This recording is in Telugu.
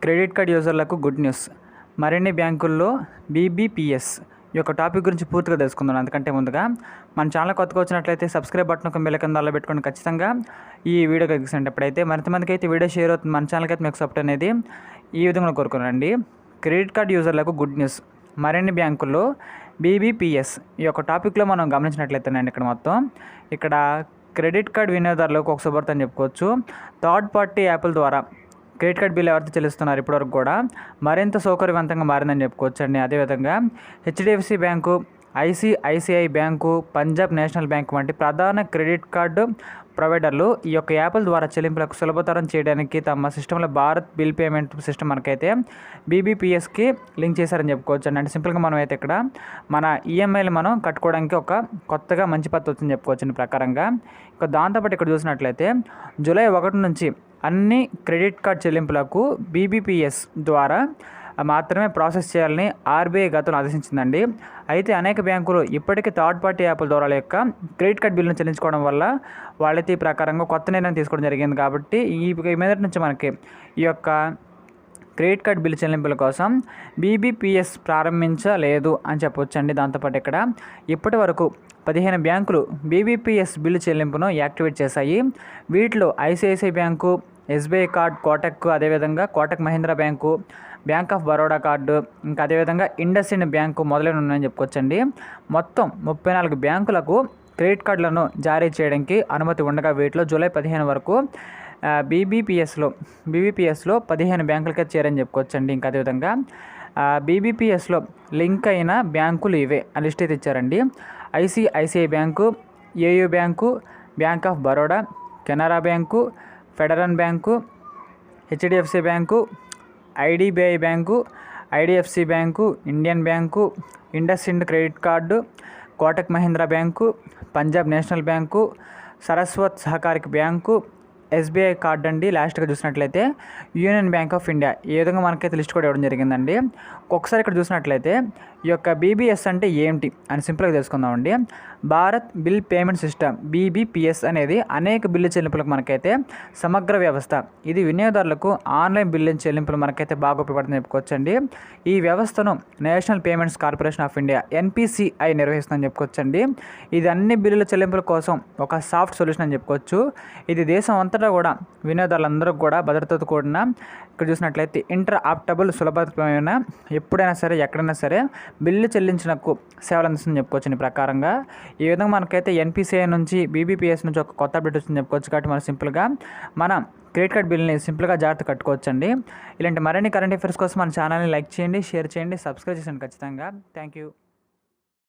క్రెడిట్ కార్డ్ యూజర్లకు గుడ్ న్యూస్. మరిన్ని బ్యాంకుల్లో బీబీపీఎస్ ఈ యొక్క టాపిక్ గురించి పూర్తిగా తెలుసుకుందాం. అందుకంటే ముందుగా మన ఛానల్ కొత్తగా వచ్చినట్లయితే సబ్స్క్రైబ్ బటన్ ఒక బెల్ కింద పెట్టుకొని ఖచ్చితంగా ఈ వీడియో కలిగిస్తుంది. ఎప్పుడైతే మరింతమందికి అయితే వీడియో షేర్ అవుతుంది, మన ఛానల్కి అయితే మీకు సపోర్ట్ అనేది ఈ విధంగా కోరుకున్నారండి. క్రెడిట్ కార్డ్ యూజర్లకు గుడ్ న్యూస్. మరిన్ని బ్యాంకుల్లో బీబీపీఎస్ ఈ యొక్క టాపిక్లో మనం గమనించినట్లయితేనండి, ఇక్కడ క్రెడిట్ కార్డ్ వినియోగదారులకు ఒక శుభార్త అని చెప్పుకోవచ్చు. థర్డ్ పార్టీ యాప్ల ద్వారా క్రెడిట్ కార్డ్ బిల్ ఎవరైతే చెల్లిస్తున్నారు ఇప్పటివరకు కూడా మరింత సౌకర్యవంతంగా మారిందని చెప్పుకోవచ్చు అండి. అదేవిధంగా HDFC bank, ICICI bank, Punjab national bank వంటి ప్రధాన క్రెడిట్ కార్డు ప్రొవైడర్లు ఈ యొక్క యాప్ల ద్వారా చెల్లింపులకు సులభతరం చేయడానికి తమ సిస్టంలో భారత్ బిల్ పేమెంట్ సిస్టమ్ మనకైతే బీబీపీఎస్కి లింక్ చేశారని చెప్పుకోవచ్చు అండి. అంటే సింపుల్గా మనం అయితే ఇక్కడ మన ఈఎంఐలు మనం కట్టుకోవడానికి ఒక కొత్తగా మంచి పద్ధతి వచ్చిందని చెప్పుకోవచ్చు అండి ప్రకారంగా. ఇక దాంతోపాటు ఇక్కడ చూసినట్లయితే జూలై 1 నుంచి అన్ని క్రెడిట్ కార్డ్ చెల్లింపులకు బీబీపీఎస్ ద్వారా మాత్రమే ప్రాసెస్ చేయాలని ఆర్బీఐ గతంలో ఆదేశించిందండి. అయితే అనేక బ్యాంకులు ఇప్పటికీ థర్డ్ పార్టీ యాప్ల ద్వారా యొక్క క్రెడిట్ కార్డ్ బిల్లును చెల్లించుకోవడం వల్ల వాళ్ళైతే ఈ ప్రకారంగా కొత్త నిర్ణయం తీసుకోవడం జరిగింది. కాబట్టి ఈ మీదటి నుంచి మనకి ఈ యొక్క క్రెడిట్ కార్డ్ బిల్లు చెల్లింపుల కోసం బీబీపీఎస్ ప్రారంభించలేదు అని చెప్పవచ్చండి. దాంతోపాటు ఇక్కడ ఇప్పటి వరకు 15 బ్యాంకులు బీబీపీఎస్ బిల్లు చెల్లింపును యాక్టివేట్ చేశాయి. వీటిలో ICICI bank, SBI card, Kotak, అదేవిధంగా Kotak Mahindra bank, bank of Baroda card, ఇంకా అదేవిధంగా ఇండస్ ఇండ్ బ్యాంకు మొదలైన ఉన్నాయని చెప్పుకోవచ్చండి. మొత్తం 34 బ్యాంకులకు క్రెడిట్ కార్డులను జారీ చేయడానికి అనుమతి ఉండగా వీటిలో జూలై 15 వరకు బీబీపీఎస్లో 15 బ్యాంకులకే చేరని చెప్పుకోవచ్చండి. ఇంకా అదేవిధంగా బీబీపీఎస్లో లింక్ అయిన బ్యాంకులు ఇవే ఆ లిస్ట్ అయితే ఇచ్చారండి. ICICI bank, AU bank, bank of Baroda, Canara bank, federal bank, HDFC bank, IDBI bank, IDFC bank, Indian bank, IndusInd credit card, Kotak Mahindra bank, Punjab national bank, Saraswat సహకారిక బ్యాంకు, ఎస్బీఐ కార్డ్ అండి. లాస్ట్గా చూసినట్లయితే యూనియన్ బ్యాంక్ ఆఫ్ ఇండియా. ఈ విధంగా మనకైతే లిస్ట్ కూడా ఇవ్వడం జరిగిందండి. ఒకసారి ఇక్కడ చూసినట్లయితే ఈ యొక్క బీబీఎస్ అంటే ఏంటి అని సింపుల్గా తెలుసుకుందామండి. Bharat bill payment system BBPS అనేది అనేక బిల్లు చెల్లింపులకు మనకైతే సమగ్ర వ్యవస్థ. ఇది వినియోగదారులకు ఆన్లైన్ బిల్లు చెల్లింపులు మనకైతే బాగా ఉపయోగపడుతుందని చెప్పుకోవచ్చండి. ఈ వ్యవస్థను national payments corporation of India NPCI నిర్వహిస్తుందని చెప్పుకోవచ్చండి. ఇది అన్ని బిల్లుల చెల్లింపుల కోసం ఒక సాఫ్ట్ సొల్యూషన్ అని చెప్పుకోవచ్చు. ఇది దేశం అంతటా కూడా వినియోగదారులందరూ కూడా భద్రతతో కూడిన ఇక్కడ చూసినట్లయితే ఇంటర్ ఆప్టబుల్ సులభమైన ఎప్పుడైనా సరే ఎక్కడైనా సరే బిల్లు చెల్లించినకు సేవలు అందిస్తుందని చెప్పుకోవచ్చు. ఈ ప్రకారంగా ఈ విధంగా మనకైతే ఎన్పిసిఐ నుంచి బీబీపీఎస్ నుంచి ఒక కొత్త అప్డేట్ వచ్చిందని చెప్పుకోవచ్చు. కాబట్టి మనం సింపుల్గా మన క్రెడిట్ కార్డ్ బిల్ని సింపుల్గా జాగ్రత్త కట్టుకోవచ్చండి. ఇలాంటి మరిన్ని కరెంట్ అఫైర్స్ కోసం మన ఛానల్ని లైక్ చేయండి, షేర్ చేయండి, సబ్స్క్రైబ్ చేయండి ఖచ్చితంగా. Thank you.